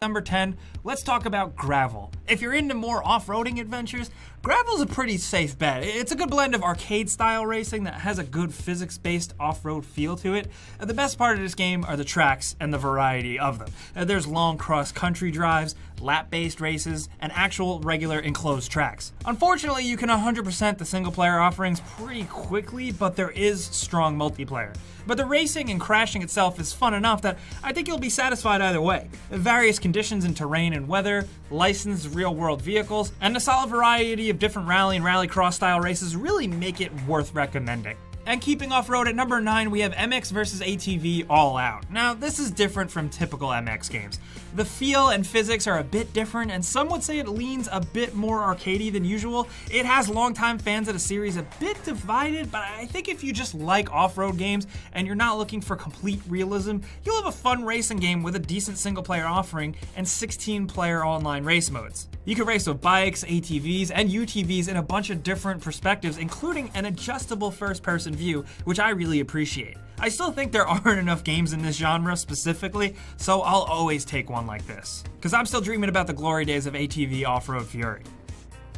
Number 10, let's talk about gravel. If you're into more off-roading adventures, gravel's a pretty safe bet. It's a good blend of arcade-style racing that has a good physics-based off-road feel to it. The best part of this game are the tracks and the variety of them. There's long cross-country drives, lap-based races, and actual regular enclosed tracks. Unfortunately, you can 100% the single-player offerings pretty quickly, but there is strong multiplayer. But the racing and crashing itself is fun enough that I think you'll be satisfied either way. Various conditions in terrain and weather, licensed real-world vehicles, and a solid variety of different rally and rallycross style races really make it worth recommending. And keeping off-road at number 9, we have MX vs ATV All Out. Now, this is different from typical MX games. The feel and physics are a bit different, and some would say it leans a bit more arcadey than usual. It has longtime fans of the series a bit divided, but I think if you just like off-road games and you're not looking for complete realism, you'll have a fun racing game with a decent single-player offering and 16-player online race modes. You can race with bikes, ATVs, and UTVs in a bunch of different perspectives, including an adjustable first-person view, which I really appreciate. I still think there aren't enough games in this genre specifically, so I'll always take one like this, because I'm still dreaming about the glory days of ATV off-road fury.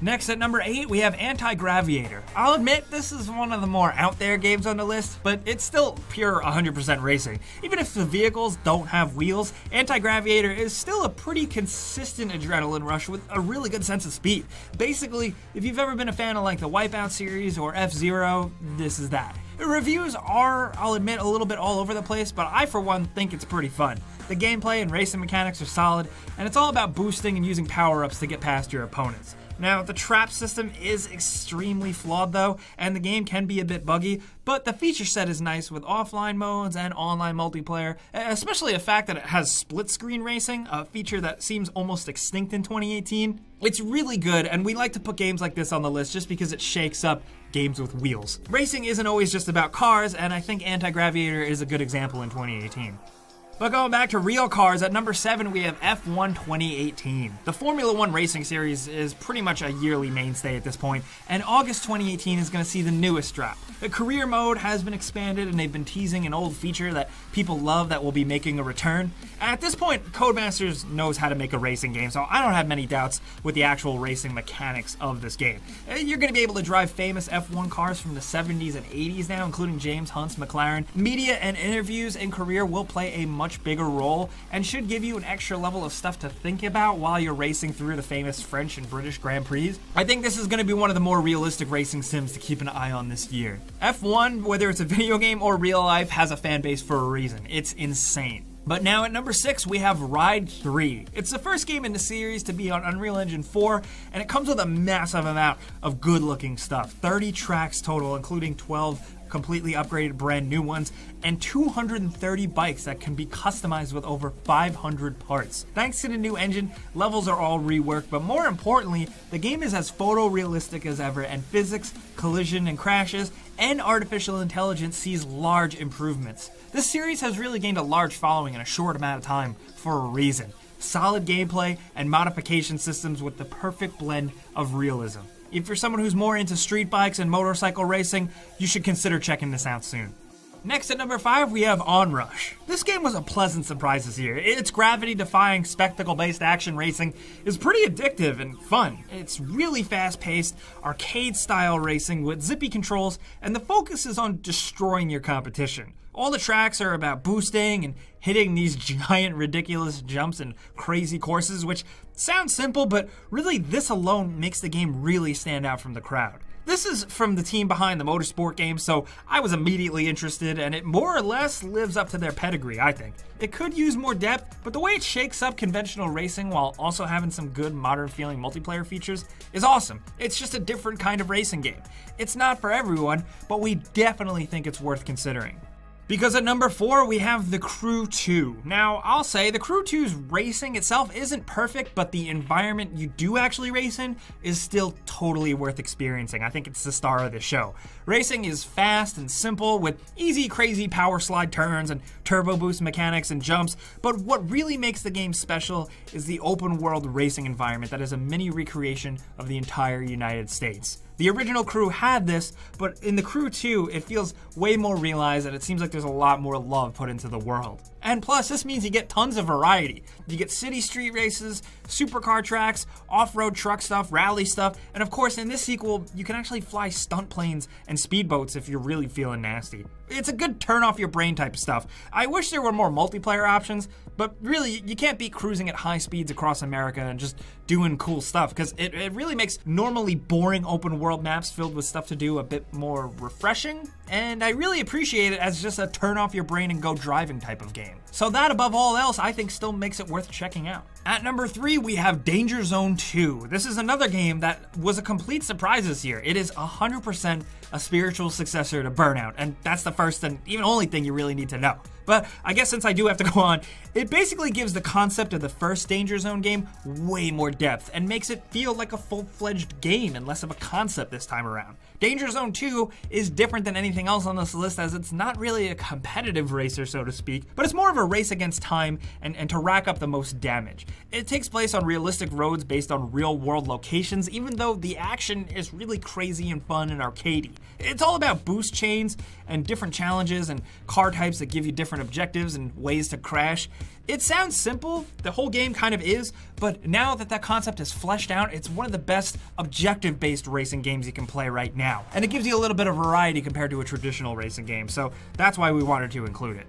Next, at number 8, we have Anti-Graviator. I'll admit, this is one of the more out there games on the list, but it's still pure 100% racing. Even if the vehicles don't have wheels, Anti-Graviator is still a pretty consistent adrenaline rush with a really good sense of speed. Basically, if you've ever been a fan of like the Wipeout series or F-Zero, this is that. The reviews are, I'll admit, a little bit all over the place, but I for one think it's pretty fun. The gameplay and racing mechanics are solid, and it's all about boosting and using power-ups to get past your opponents. Now, the trap system is extremely flawed though, and the game can be a bit buggy, but the feature set is nice with offline modes and online multiplayer, especially the fact that it has split-screen racing, a feature that seems almost extinct in 2018. It's really good, and we like to put games like this on the list just because it shakes up games with wheels. Racing isn't always just about cars, and I think Anti-Graviator is a good example in 2018. But going back to real cars, at number 7 we have F1 2018. The Formula 1 racing series is pretty much a yearly mainstay at this point, and August 2018 is going to see the newest drop. The career mode has been expanded, and they've been teasing an old feature that people love that will be making a return. At this point, Codemasters knows how to make a racing game, so I don't have many doubts with the actual racing mechanics of this game. You're going to be able to drive famous F1 cars from the 70s and 80s now, including James Hunt's McLaren. Media and interviews in career will play a much bigger role and should give you an extra level of stuff to think about while you're racing through the famous French and British Grand Prix. I think this is going to be one of the more realistic racing sims to keep an eye on this year. F1, whether it's a video game or real life, has a fan base for a reason. It's insane. But now at number 6, we have Ride 3. It's the first game in the series to be on Unreal Engine 4, and it comes with a massive amount of good-looking stuff. 30 tracks total, including 12 completely upgraded brand new ones, and 230 bikes that can be customized with over 500 parts. Thanks to the new engine, levels are all reworked, but more importantly, the game is as photorealistic as ever, and physics, collision and crashes, and artificial intelligence sees large improvements. This series has really gained a large following in a short amount of time for a reason. Solid gameplay and modification systems with the perfect blend of realism. If you're someone who's more into street bikes and motorcycle racing, you should consider checking this out soon. Next at number 5, we have Onrush. This game was a pleasant surprise this year. Its gravity-defying, spectacle-based action racing is pretty addictive and fun. It's really fast-paced, arcade-style racing with zippy controls, and the focus is on destroying your competition. All the tracks are about boosting and hitting these giant, ridiculous jumps and crazy courses, which sounds simple, but really this alone makes the game really stand out from the crowd. This is from the team behind the Motorsport game, so I was immediately interested, and it more or less lives up to their pedigree, I think. It could use more depth, but the way it shakes up conventional racing while also having some good modern-feeling multiplayer features is awesome. It's just a different kind of racing game. It's not for everyone, but we definitely think it's worth considering. Because at number 4, we have The Crew 2. Now, I'll say The Crew 2's racing itself isn't perfect, but the environment you do actually race in is still totally worth experiencing. I think it's the star of the show. Racing is fast and simple with easy, crazy power slide turns and turbo boost mechanics and jumps, but what really makes the game special is the open world racing environment that is a mini recreation of the entire United States. The original Crew had this, but in The Crew 2, it feels way more realized and it seems like there's a lot more love put into the world. And plus, this means you get tons of variety. You get city street races, supercar tracks, off-road truck stuff, rally stuff, and of course in this sequel, you can actually fly stunt planes and speedboats if you're really feeling nasty. It's a good turn off your brain type of stuff. I wish there were more multiplayer options, but really, you can't be cruising at high speeds across America and just doing cool stuff, because it really makes normally boring open world maps filled with stuff to do a bit more refreshing, and I really appreciate it as just a turn off your brain and go driving type of game. So that, above all else, I think still makes it worth checking out. At number 3, we have Danger Zone 2. This is another game that was a complete surprise this year. It is 100% a spiritual successor to Burnout, and that's the first and even only thing you really need to know. But I guess since I do have to go on, it basically gives the concept of the first Danger Zone game way more depth and makes it feel like a full-fledged game and less of a concept this time around. Danger Zone 2 is different than anything else on this list, as it's not really a competitive racer, so to speak, but it's more of a race against time and to rack up the most damage. It takes place on realistic roads based on real-world locations, even though the action is really crazy and fun and arcadey. It's all about boost chains and different challenges and car types that give you different objectives and ways to crash. It sounds simple, the whole game kind of is, but now that concept is fleshed out, it's one of the best objective-based racing games you can play right now. And it gives you a little bit of variety compared to a traditional racing game, so that's why we wanted to include it.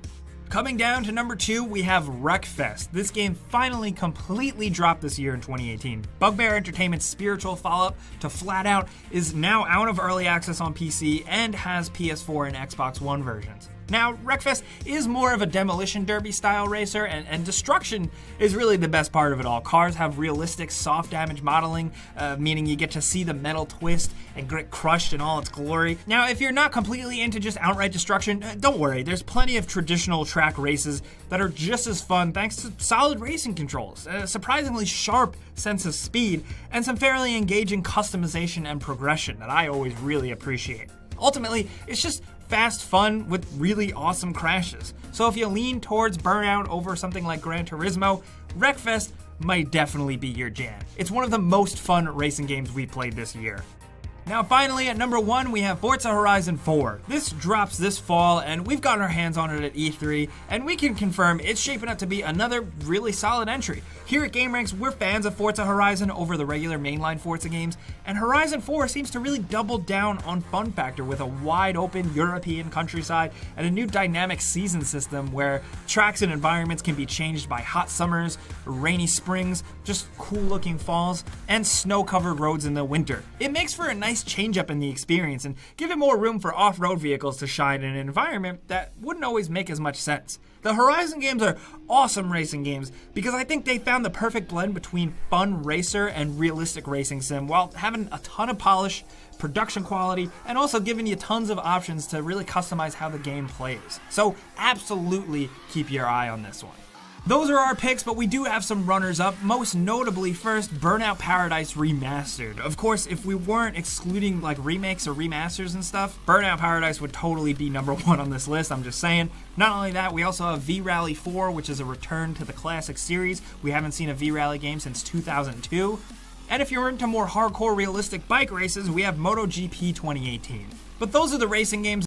Coming down to number 2, we have Wreckfest. This game finally completely dropped this year in 2018. Bugbear Entertainment's spiritual follow-up to Flat Out is now out of early access on PC and has PS4 and Xbox One versions. Now, Wreckfest is more of a demolition derby style racer, and destruction is really the best part of it all. Cars have realistic soft damage modeling, meaning you get to see the metal twist and get crushed in all its glory. Now, if you're not completely into just outright destruction, don't worry, there's plenty of traditional track races that are just as fun thanks to solid racing controls, a surprisingly sharp sense of speed, and some fairly engaging customization and progression that I always really appreciate. Ultimately, it's just fast fun with really awesome crashes. So if you lean towards Burnout over something like Gran Turismo, Wreckfest might definitely be your jam. It's one of the most fun racing games we played this year. Now finally, at number 1, we have Forza Horizon 4. This drops this fall, and we've gotten our hands on it at E3, and we can confirm it's shaping up to be another really solid entry. Here at GameRanks, we're fans of Forza Horizon over the regular mainline Forza games, and Horizon 4 seems to really double down on fun factor with a wide open European countryside and a new dynamic season system where tracks and environments can be changed by hot summers, rainy springs, just cool looking falls, and snow-covered roads in the winter. It makes for a nice change up in the experience and give it more room for off-road vehicles to shine in an environment that wouldn't always make as much sense. The Horizon games are awesome racing games because I think they found the perfect blend between fun racer and realistic racing sim while having a ton of polish, production quality, and also giving you tons of options to really customize how the game plays. So absolutely keep your eye on this one. Those are our picks, but we do have some runners-up, most notably first, Burnout Paradise Remastered. Of course, if we weren't excluding like remakes or remasters and stuff, Burnout Paradise would totally be number 1 on this list, I'm just saying. Not only that, we also have V-Rally 4, which is a return to the classic series. We haven't seen a V-Rally game since 2002. And if you're into more hardcore realistic bike races, we have MotoGP 2018. But those are the racing games